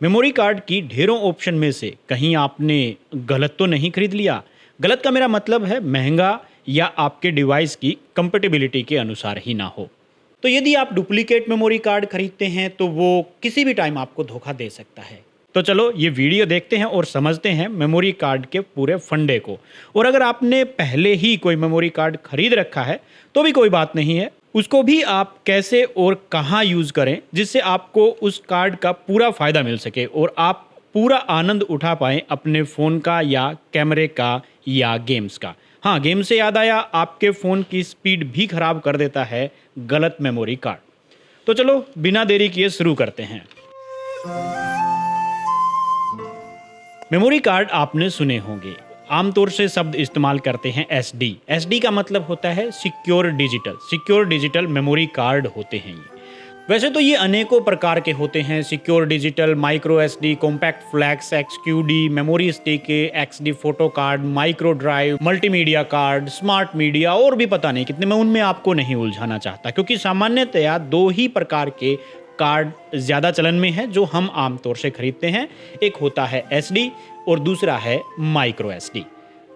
Memory card की ढेरों option में से कहीं आपने गलत तो नहीं खरीद लिया। गलत का मेरा मतलब है महंगा या आपके डिवाइस की कंपेटेबिलिटी के अनुसार ही ना हो। तो यदि आप डुप्लीकेट मेमोरी कार्ड खरीदते हैं तो वो किसी भी टाइम आपको धोखा दे सकता है। तो चलो ये वीडियो देखते हैं और समझते हैं मेमोरी कार्ड के पूरे फंडे को। और अगर आपने पहले ही कोई मेमोरी कार्ड खरीद रखा है तो भी कोई बात नहीं है, उसको भी आप कैसे और कहाँ यूज़ करें जिससे आपको उस कार्ड का पूरा फ़ायदा मिल सके और आप पूरा आनंद उठा पाएँ अपने फ़ोन का या कैमरे का या गेम्स का। हाँ, गेम से याद आया, आपके फ़ोन की स्पीड भी ख़राब कर देता है गलत मेमोरी कार्ड। तो चलो बिना देरी किए शुरू करते हैं। मेमोरी कार्ड आपने सुने होंगे, आमतौर से शब्द इस्तेमाल करते हैं एसडी। एसडी का मतलब होता है सिक्योर डिजिटल मेमोरी कार्ड होते हैं ये। वैसे तो ये अनेकों प्रकार के होते हैं, secure digital, micro SD, compact flash, XQD, memory stick, XD photo card, micro drive, multimedia card, smart media और भी पता नहीं कितने। मैं उनमें आपको नहीं उलझाना चाहता क्योंकि सामान्यतया दो ही प्रकार के कार्ड ज़्यादा चलन में है जो हम आमतौर से खरीदते हैं। एक होता है एसडी और दूसरा है माइक्रो एसडी।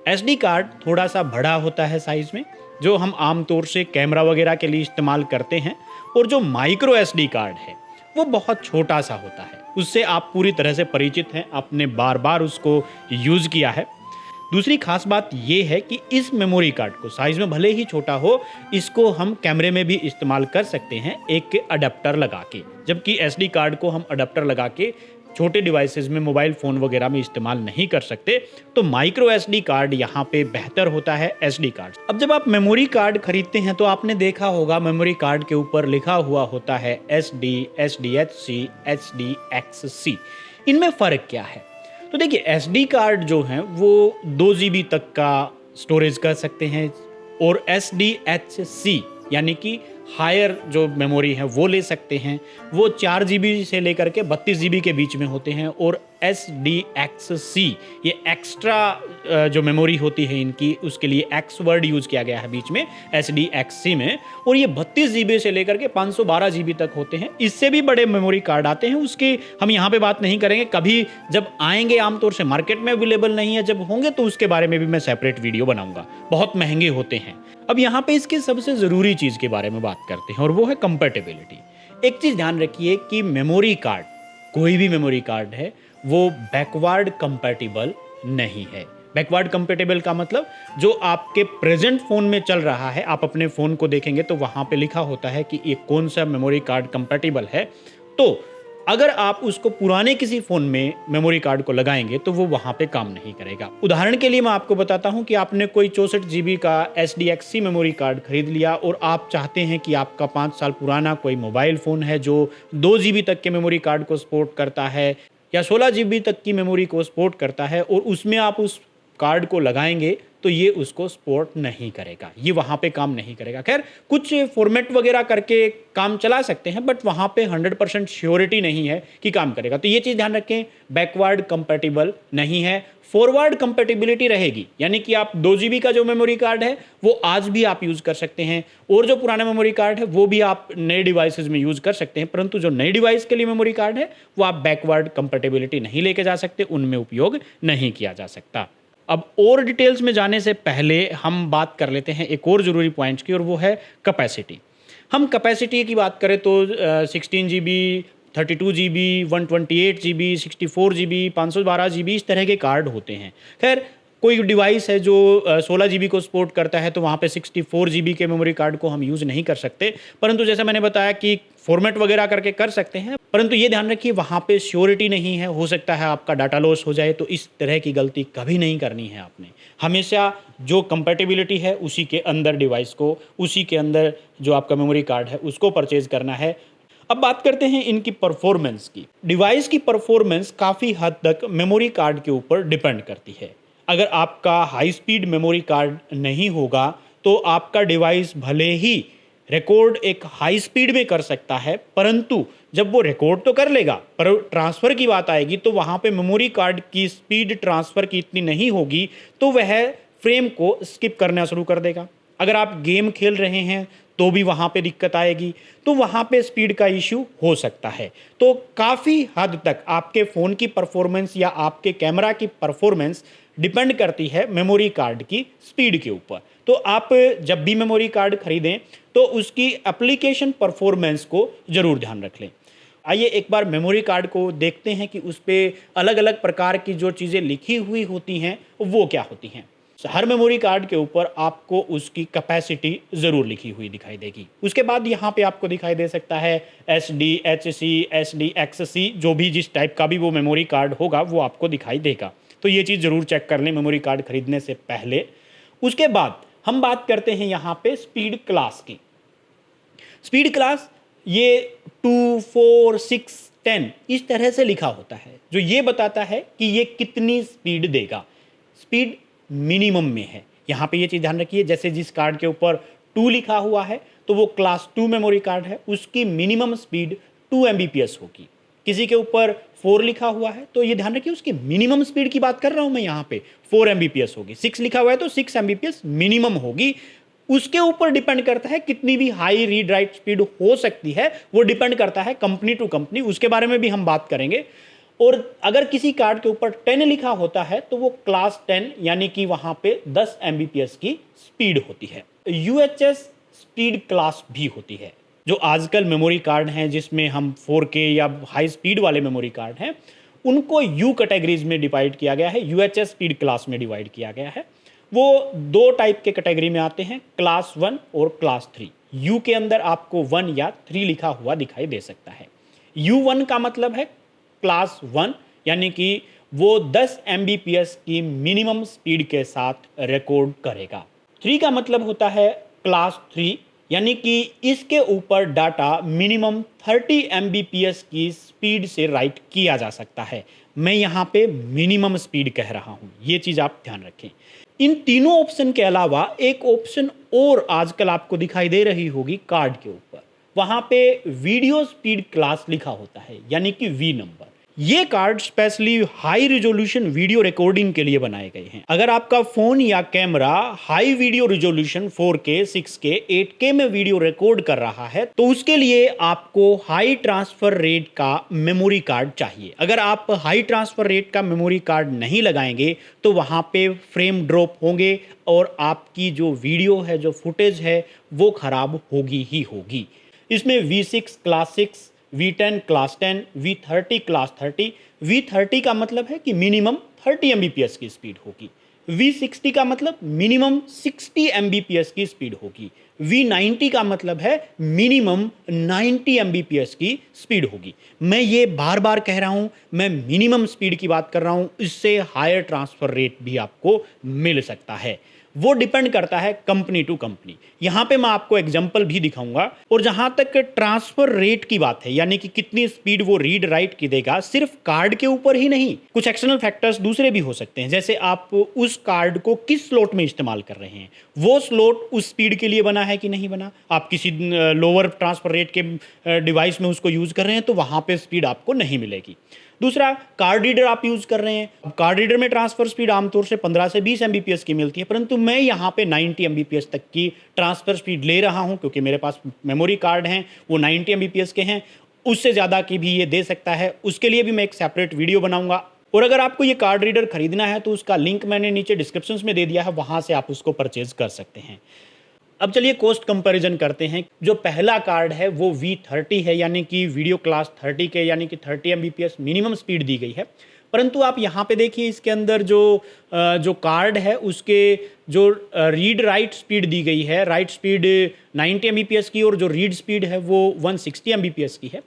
एसडी कार्ड थोड़ा सा बड़ा होता है साइज़ में, जो हम आमतौर से कैमरा वगैरह के लिए इस्तेमाल करते हैं। और जो माइक्रो एसडी कार्ड है वो बहुत छोटा सा होता है, उससे आप पूरी तरह से परिचित हैं, आपने बार बार उसको यूज़ किया है। दूसरी खास बात ये है कि इस मेमोरी कार्ड को साइज़ में भले ही छोटा हो, इसको हम कैमरे में भी इस्तेमाल कर सकते हैं एक अडेप्टर लगा के, जबकि एसडी कार्ड को हम अडेप्टर लगा के छोटे डिवाइसेस में, मोबाइल फ़ोन वगैरह में इस्तेमाल नहीं कर सकते। तो माइक्रो एसडी कार्ड यहाँ पे बेहतर होता है एसडी कार्ड। अब जब आप मेमोरी कार्ड खरीदते हैं तो आपने देखा होगा मेमोरी कार्ड के ऊपर लिखा हुआ होता है एसडी, एसडीएचसी, एचडीएक्ससी। इनमें फ़र्क क्या है? तो देखिए, एसडी कार्ड जो हैं वो 2 जीबी तक का स्टोरेज कर सकते हैं और एसडीएचसी यानी कि हायर जो मेमोरी है वो ले सकते हैं, वो 4 जीबी से लेकर के 32 जीबी के बीच में होते हैं। और SDXC ये एक्स्ट्रा जो मेमोरी होती है इनकी, उसके लिए एक्स वर्ड यूज़ किया गया है बीच में SDXC में, और ये 32 जीबी से लेकर के 512 जीबी तक होते हैं। इससे भी बड़े मेमोरी कार्ड आते हैं, उसकी हम यहाँ पे बात नहीं करेंगे, कभी जब आएंगे, आमतौर से मार्केट में अवेलेबल नहीं है, जब होंगे तो उसके बारे में भी मैं सेपरेट वीडियो बनाऊंगा। बहुत महंगे होते हैं। अब यहाँ पे इसकी सबसे ज़रूरी चीज़ के बारे में बात करते हैं और वो है कंपैटिबिलिटी। एक चीज़ ध्यान रखिए कि मेमोरी कार्ड, कोई भी मेमोरी कार्ड है, वो बैकवर्ड कंपैटिबल नहीं है। बैकवर्ड कंपैटिबल का मतलब जो आपके प्रेजेंट फ़ोन में चल रहा है, आप अपने फ़ोन को देखेंगे तो वहाँ पे लिखा होता है कि ये कौन सा मेमोरी कार्ड कंपैटिबल है। तो अगर आप उसको पुराने किसी फ़ोन में मेमोरी कार्ड को लगाएंगे तो वो वहाँ पे काम नहीं करेगा। उदाहरण के लिए मैं आपको बताता हूँ कि आपने कोई 64 जीबी का SDXC मेमोरी कार्ड खरीद लिया और आप चाहते हैं कि आपका 5 साल पुराना कोई मोबाइल फ़ोन है जो 2 जीबी तक के मेमोरी कार्ड को सपोर्ट करता है या 16 जीबी तक की मेमोरी को सपोर्ट करता है, और उसमें आप उस कार्ड को लगाएंगे तो ये उसको सपोर्ट नहीं करेगा, ये वहाँ पे काम नहीं करेगा। खैर, कुछ फॉर्मेट वगैरह करके काम चला सकते हैं, बट वहाँ पे 100% श्योरिटी नहीं है कि काम करेगा। तो ये चीज़ ध्यान रखें, बैकवर्ड कंपैटिबल नहीं है। फॉरवर्ड कंपैटिबिलिटी रहेगी, यानी कि आप 2 जीबी का जो मेमोरी कार्ड है वो आज भी आप यूज़ कर सकते हैं, और जो पुराना मेमोरी कार्ड है वो भी आप नए डिवाइसेज में यूज़ कर सकते हैं, परंतु जो नए डिवाइस के लिए मेमोरी कार्ड है वो आप बैकवर्ड कंपैटिबिलिटी नहीं लेके जा सकते, उनमें उपयोग नहीं किया जा सकता। अब और डिटेल्स में जाने से पहले हम बात कर लेते हैं एक और ज़रूरी पॉइंट्स की, और वो है कैपेसिटी। हम कैपेसिटी की बात करें तो 16 GB, 32 GB, 128 GB, 64 GB, 512 GB, इस तरह के कार्ड होते हैं। खैर, कोई डिवाइस है जो 16 जीबी को सपोर्ट करता है तो वहाँ पे 64 जीबी के मेमोरी कार्ड को हम यूज़ नहीं कर सकते, परंतु जैसे मैंने बताया कि फॉर्मेट वगैरह करके कर सकते हैं, परंतु ये ध्यान रखिए वहाँ पे श्योरिटी नहीं है, हो सकता है आपका डाटा लॉस हो जाए। तो इस तरह की गलती कभी नहीं करनी है आपने। हमेशा जो कंपैटिबिलिटी है उसी के अंदर डिवाइस को, उसी के अंदर जो आपका मेमोरी कार्ड है उसको परचेज करना है। अब बात करते हैं इनकी परफॉर्मेंस की। डिवाइस की परफॉर्मेंस काफ़ी हद तक मेमोरी कार्ड के ऊपर डिपेंड करती है। अगर आपका हाई स्पीड मेमोरी कार्ड नहीं होगा तो आपका डिवाइस भले ही रिकॉर्ड एक हाई स्पीड में कर सकता है, परंतु जब वो रिकॉर्ड तो कर लेगा, पर ट्रांसफ़र की बात आएगी तो वहाँ पे मेमोरी कार्ड की स्पीड ट्रांसफ़र की इतनी नहीं होगी, तो वह फ्रेम को स्किप करना शुरू कर देगा। अगर आप गेम खेल रहे हैं तो भी वहाँ पे दिक्कत आएगी, तो वहाँ पे स्पीड का इश्यू हो सकता है। तो काफ़ी हद तक आपके फ़ोन की परफॉर्मेंस या आपके कैमरा की परफॉर्मेंस डिपेंड करती है मेमोरी कार्ड की स्पीड के ऊपर। तो आप जब भी मेमोरी कार्ड खरीदें तो उसकी एप्लीकेशन परफॉर्मेंस को ज़रूर ध्यान रख लें। आइए एक बार मेमोरी कार्ड को देखते हैं कि उस पे अलग अलग प्रकार की जो चीज़ें लिखी हुई होती हैं वो क्या होती हैं। हर मेमोरी कार्ड के ऊपर आपको उसकी कैपेसिटी ज़रूर लिखी हुई दिखाई देगी। उसके बाद यहाँ पे आपको दिखाई दे सकता है SD, HC, SD, XC, जो भी जिस टाइप का भी वो मेमोरी कार्ड होगा वो आपको दिखाई देगा। तो ये चीज़ ज़रूर चेक कर लें मेमोरी कार्ड खरीदने से पहले। उसके बाद हम बात करते हैं यहाँ पे स्पीड क्लास की। स्पीड क्लास ये 2, 4, 6, 10 इस तरह से लिखा होता है, जो ये बताता है कि ये कितनी स्पीड देगा। स्पीड मिनिमम में है। यहाँ पे ये चीज़ ध्यान रखिए, जैसे जिस कार्ड के ऊपर 2 लिखा हुआ है तो वो क्लास 2 मेमोरी कार्ड है, उसकी मिनिमम स्पीड 2 Mbps होगी। किसी के ऊपर 4 लिखा हुआ है तो ये ध्यान रखिए उसकी मिनिमम स्पीड की बात कर रहा हूँ मैं यहाँ पे, 4 Mbps होगी। 6 लिखा हुआ है तो 6 Mbps मिनिमम होगी। उसके ऊपर डिपेंड करता है कितनी भी हाई रीड राइट स्पीड हो सकती है, वो डिपेंड करता है कंपनी टू कंपनी, उसके बारे में भी हम बात करेंगे। और अगर किसी कार्ड के ऊपर 10 लिखा होता है तो वो क्लास 10 यानी कि वहां पे 10 Mbps की स्पीड होती है। UHS स्पीड क्लास भी होती है। जो आजकल मेमोरी कार्ड हैं जिसमें हम 4K या हाई स्पीड वाले मेमोरी कार्ड हैं उनको U कैटेगरीज में डिवाइड किया गया है, UHS स्पीड क्लास में डिवाइड किया गया है। वो 2 टाइप के कैटेगरी में आते हैं, क्लास 1 और क्लास 3। U के अंदर आपको 1 या 3 लिखा हुआ दिखाई दे सकता है। U1 का मतलब है क्लास 1 यानी कि वो 10 Mbps की मिनिमम स्पीड के साथ रिकॉर्ड करेगा। 3 का मतलब होता है क्लास 3 यानी कि इसके ऊपर डाटा मिनिमम 30 Mbps की स्पीड से राइट किया जा सकता है। मैं यहाँ पे मिनिमम स्पीड कह रहा हूँ, ये चीज़ आप ध्यान रखें। इन तीनों ऑप्शन के अलावा एक ऑप्शन और आजकल आपको दिखाई दे रही होगी कार्ड के ऊपर, वहाँ पे वीडियो स्पीड क्लास लिखा होता है यानी कि V नंबर। ये card specially high resolution video recording के लिए बनाए गए हैं। अगर आपका फोन या camera high video resolution 4K, 6K, 8K में वीडियो रिकॉर्ड कर रहा है तो उसके लिए आपको हाई ट्रांसफर रेट का मेमोरी कार्ड चाहिए। अगर आप हाई ट्रांसफर रेट का मेमोरी कार्ड नहीं लगाएंगे तो वहां पे फ्रेम ड्रॉप होंगे और आपकी जो वीडियो है, जो फुटेज है, वो खराब होगी ही होगी। इसमें V6 class 6, V10 class 10, V30 class 30। V30 का मतलब है कि मिनिमम 30 Mbps की स्पीड होगी। V60 का मतलब मिनिमम 60 Mbps की स्पीड होगी। V90 का मतलब है मिनिमम 90 Mbps की स्पीड होगी। मैं ये बार बार कह रहा हूँ, मैं मिनिमम स्पीड की बात कर रहा हूँ, इससे हायर ट्रांसफर रेट भी आपको मिल सकता है। वो डिपेंड करता है कंपनी टू कंपनी। यहाँ पे मैं आपको एग्जांपल भी दिखाऊंगा। और जहाँ तक ट्रांसफर रेट की बात है यानी कि कितनी स्पीड वो रीड राइट की देगा, सिर्फ कार्ड के ऊपर ही नहीं, कुछ एक्सटर्नल फैक्टर्स दूसरे भी हो सकते हैं। जैसे आप उस कार्ड को किस स्लॉट में इस्तेमाल कर रहे हैं, वो स्लॉट उस स्पीड के लिए बना है कि नहीं बना। आप किसी लोअर ट्रांसफर रेट के डिवाइस में उसको यूज़ कर रहे हैं तो वहाँ पर स्पीड आपको नहीं मिलेगी। दूसरा, कार्ड रीडर आप यूज़ कर रहे हैं। अब कार्ड रीडर में ट्रांसफर स्पीड आमतौर से 15 से 20 Mbps की मिलती है, परंतु मैं यहाँ पे 90 Mbps तक की ट्रांसफर स्पीड ले रहा हूँ क्योंकि मेरे पास मेमोरी कार्ड हैं वो 90 Mbps के हैं। उससे ज़्यादा की भी ये दे सकता है, उसके लिए भी मैं एक सेपरेट वीडियो बनाऊंगा। और अगर आपको ये कार्ड रीडर खरीदना है तो उसका लिंक मैंने नीचे डिस्क्रिप्शन में दे दिया है, वहाँ से आप उसको परचेज कर सकते हैं। अब चलिए कॉस्ट कंपैरिजन करते हैं। जो पहला कार्ड है वो V30 है यानी कि वीडियो क्लास 30 के यानी कि 30 Mbps मिनिमम स्पीड दी गई है। परंतु आप यहाँ पे देखिए इसके अंदर जो कार्ड है उसके जो रीड राइट स्पीड दी गई है, राइट स्पीड 90 Mbps की और जो रीड स्पीड है वो 160 Mbps की है।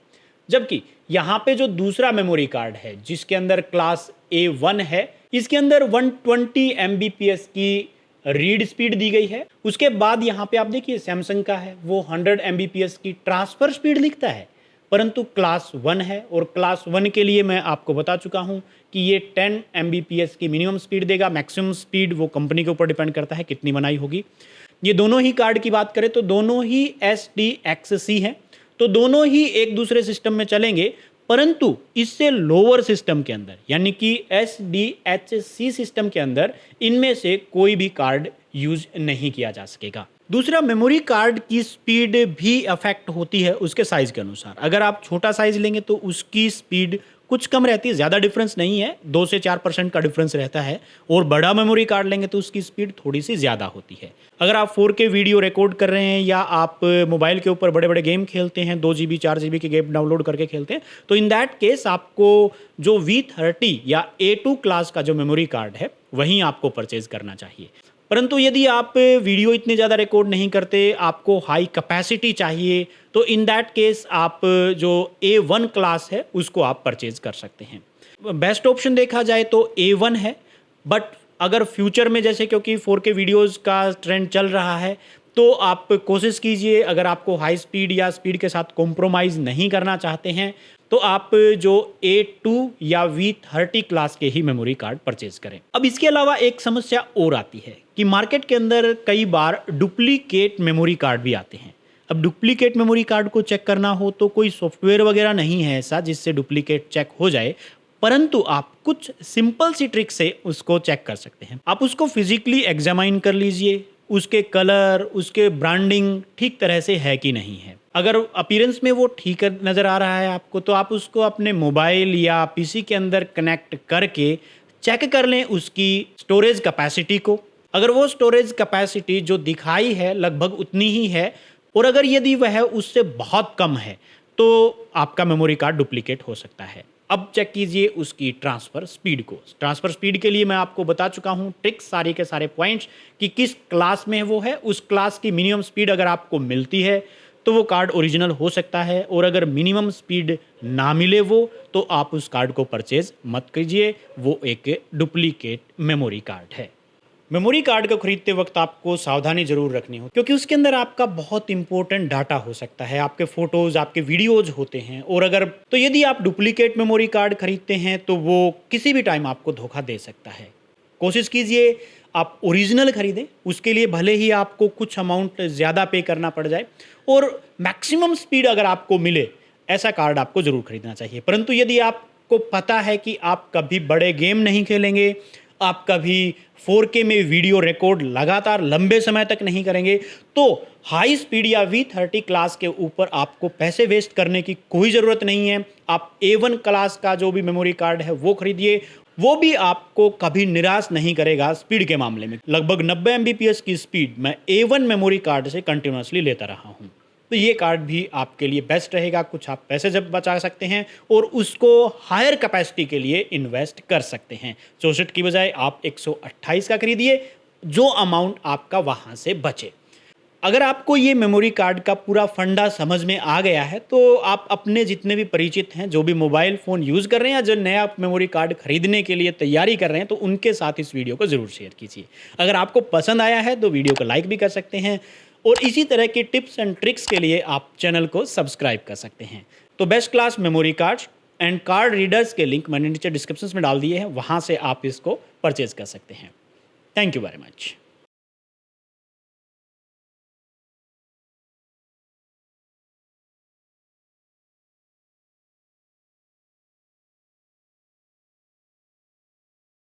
जबकि यहाँ पे जो दूसरा मेमोरी कार्ड है जिसके अंदर क्लास A1 है, इसके अंदर 120 Mbps की रीड स्पीड दी गई है। उसके बाद यहाँ पे आप देखिए सैमसंग का है वो 100 Mbps की ट्रांसफर स्पीड लिखता है, परंतु क्लास 1 है और क्लास 1 के लिए मैं आपको बता चुका हूँ कि ये 10 Mbps की मिनिमम स्पीड देगा। मैक्सिमम स्पीड वो कंपनी के ऊपर डिपेंड करता है कितनी बनाई होगी। ये दोनों ही कार्ड की बात करें तो दोनों ही SDXC हैं, तो दोनों ही एक दूसरे सिस्टम में चलेंगे, परंतु इससे लोअर सिस्टम के अंदर यानी कि SDHC सिस्टम के अंदर इनमें से कोई भी कार्ड यूज नहीं किया जा सकेगा। दूसरा, मेमोरी कार्ड की स्पीड भी अफेक्ट होती है उसके साइज़ के अनुसार। अगर आप छोटा साइज़ लेंगे तो उसकी स्पीड कुछ कम रहती है, ज़्यादा डिफरेंस नहीं है, 2 से 4% का डिफरेंस रहता है। और बड़ा मेमोरी कार्ड लेंगे तो उसकी स्पीड थोड़ी-सी ज़्यादा होती है। अगर आप 4K वीडियो रिकॉर्ड कर रहे हैं या आप मोबाइल के ऊपर बड़े-बड़े गेम खेलते हैं, 2 जीबी 4 जीबी के गेम डाउनलोड करके खेलते हैं, तो इन दैट केस आपको जो V30 या A2 क्लास का जो मेमोरी कार्ड है, वहीं आपको परचेज़ करना चाहिए। परंतु यदि आप वीडियो इतने ज़्यादा रिकॉर्ड नहीं करते, आपको हाई कैपेसिटी चाहिए, तो इन दैट केस आप जो A1 क्लास है उसको आप परचेज़ कर सकते हैं। बेस्ट ऑप्शन देखा जाए तो A1 है, बट अगर फ्यूचर में जैसे क्योंकि 4K वीडियोज़ का ट्रेंड चल रहा है, तो आप कोशिश कीजिए, अगर आपको हाई स्पीड या स्पीड के साथ कॉम्प्रोमाइज़ नहीं करना चाहते हैं, तो आप जो A2 या V30 क्लास के ही मेमोरी कार्ड परचेज करें। अब इसके अलावा एक समस्या और आती है कि मार्केट के अंदर कई बार डुप्लीकेट मेमोरी कार्ड भी आते हैं। अब डुप्लीकेट मेमोरी कार्ड को चेक करना हो तो कोई सॉफ्टवेयर वगैरह नहीं है ऐसा जिससे डुप्लीकेट चेक हो जाए, परंतु आप कुछ सिंपल सी ट्रिक से उसको चेक कर सकते हैं। आप उसको फिजिकली एग्जामाइन कर लीजिए, उसके कलर, उसके ब्रांडिंग ठीक तरह से है कि नहीं है। अगर अपीयरेंस में वो ठीक नज़र आ रहा है आपको, तो आप उसको अपने मोबाइल या पीसी के अंदर कनेक्ट करके चेक कर लें उसकी स्टोरेज कैपेसिटी को। अगर वो स्टोरेज कैपेसिटी जो दिखाई है लगभग उतनी ही है, और अगर यदि वह उससे बहुत कम है, तो आपका मेमोरी कार्ड डुप्लीकेट हो सकता है। अब चेक कीजिए उसकी ट्रांसफ़र स्पीड को। ट्रांसफ़र स्पीड के लिए मैं आपको बता चुका हूँ ट्रिक्स, सारे के सारे पॉइंट्स कि किस क्लास में वो है। उस क्लास की मिनिमम स्पीड अगर आपको मिलती है तो वो कार्ड ओरिजिनल हो सकता है, और अगर मिनिमम स्पीड ना मिले वो, तो आप उस कार्ड को परचेज़ मत कीजिए, वो एक डुप्लीकेट मेमोरी कार्ड है। मेमोरी कार्ड को खरीदते वक्त आपको सावधानी जरूर रखनी हो, क्योंकि उसके अंदर आपका बहुत इंपॉर्टेंट डाटा हो सकता है, आपके फोटोज, आपके वीडियोज होते हैं। और अगर तो यदि आप डुप्लीकेट मेमोरी कार्ड खरीदते हैं तो वो किसी भी टाइम आपको धोखा दे सकता है। कोशिश कीजिए आप ओरिजिनल खरीदें, उसके लिए भले ही आपको कुछ अमाउंट ज़्यादा पे करना पड़ जाए, और मैक्सिमम स्पीड अगर आपको मिले ऐसा कार्ड आपको ज़रूर खरीदना चाहिए। परंतु यदि आपको पता है कि आप कभी बड़े गेम नहीं खेलेंगे, आप कभी 4K में वीडियो रिकॉर्ड लगातार लंबे समय तक नहीं करेंगे, तो हाई स्पीड या V30 क्लास के ऊपर आपको पैसे वेस्ट करने की कोई ज़रूरत नहीं है। आप A1 क्लास का जो भी मेमोरी कार्ड है वो खरीदिए, वो भी आपको कभी निराश नहीं करेगा। स्पीड के मामले में लगभग 90 Mbps की स्पीड मैं A1 मेमोरी कार्ड से कंटिन्यूसली लेता रहा हूँ, तो ये कार्ड भी आपके लिए बेस्ट रहेगा। कुछ आप पैसे जब बचा सकते हैं और उसको हायर कैपेसिटी के लिए इन्वेस्ट कर सकते हैं। 64 की बजाय आप 128 का खरीदिए, जो अमाउंट आपका वहाँ से बचे। अगर आपको ये मेमोरी कार्ड का पूरा फंडा समझ में आ गया है, तो आप अपने जितने भी परिचित हैं, जो भी मोबाइल फ़ोन यूज़ कर रहे हैं या जो नया मेमोरी कार्ड खरीदने के लिए तैयारी कर रहे हैं, तो उनके साथ इस वीडियो को ज़रूर शेयर कीजिए। अगर आपको पसंद आया है तो वीडियो को लाइक भी कर सकते हैं, और इसी तरह के टिप्स एंड ट्रिक्स के लिए आप चैनल को सब्सक्राइब कर सकते हैं। तो best class memory card and card readers के लिंक मैंने नीचे डिस्क्रिप्शन में डाल दिए हैं, वहाँ से आप इसको परचेज कर सकते हैं। Thank you very much.